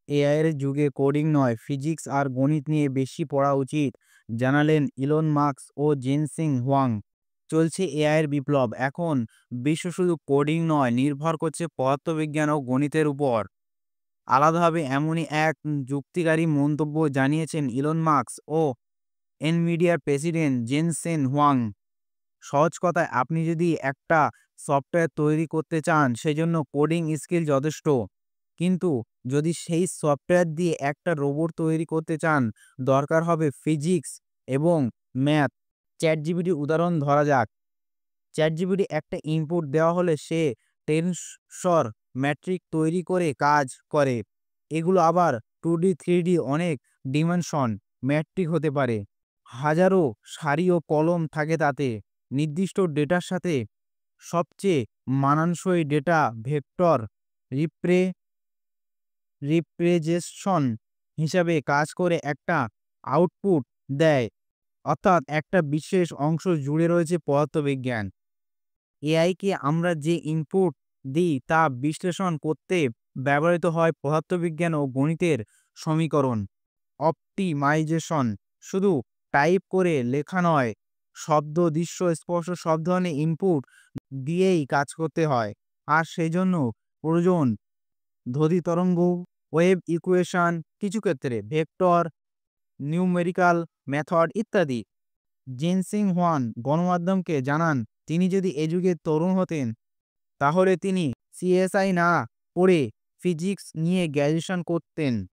AI এর যুগে coding নয়, ফিজিক্স আর গণিত নিয়ে বেশি পড়া উচিত, জানালেন ইলন মাস্ক ও জেনসিং হোয়াং। চলছে এআই এর বিপ্লব। এখন বিশ্ব শুধু কোডিং নয়, নির্ভর করছে পদার্থবিজ্ঞান ও গণিতের উপর। আলাদাভাবে এমনই এক যুক্তিকারী মন্তব্য জানিয়েছেন ইলন মাস্ক ও এনভিডিয়ার প্রেসিডেন্ট জেনসেন হোয়াং। সহজ কথায়, আপনি যদি একটা সফটওয়্যার তৈরি করতে চান, সেজন্য কোডিং স্কিল যথেষ্ট। কিন্তু যদি সেই সফটওয়্যার দিয়ে একটা রোবট তৈরি করতে চান, দরকার হবে ফিজিক্স এবং ম্যাথ। চ্যাটজিপিটির উদাহরণ ধরা যাক। চ্যাটজিপিটি একটা ইনপুট দেওয়া হলে সে টেনসর ম্যাট্রিক তৈরি করে কাজ করে। এগুলো আবার 2D 3D অনেক ডিমেনশন ম্যাট্রিক হতে পারে। হাজারো সারি ও কলম থাকে তাতে। নির্দিষ্ট ডেটার সাথে সবচেয়ে মানানসই ডেটা ভেক্টর রিপ্রে রিপ্রেজেন্টেশন হিসাবে কাজ করে একটা আউটপুট দেয়। অর্থাৎ একটা বিশেষ অংশ জুড়ে রয়েছে পদার্থবিজ্ঞান। এআইকে আমরা যে ইনপুট দিই তা বিশ্লেষণ করতে ব্যবহৃত হয় পদার্থবিজ্ঞান ও গণিতের সমীকরণ। অপটিমাইজেশন শুধু টাইপ করে লেখা নয়, শব্দ, দৃশ্য, স্পর্শ সব ধরনের ইনপুট দিয়েই কাজ করতে হয়। আর সেজন্য প্রয়োজন ধ্বনি তরঙ্গ, ওয়েভ ইকুয়েশন, কিছু ক্ষেত্রে ভেক্টর, নিউমেরিক্যাল মেথড ইত্যাদি। জেনসিং হোয়ান গণমাধ্যমকে জানান, তিনি যদি এ যুগের তরুণ হতেন, তাহলে তিনি সিএসআই না পড়ে ফিজিক্স নিয়ে গ্র্যাজুয়েশন করতেন।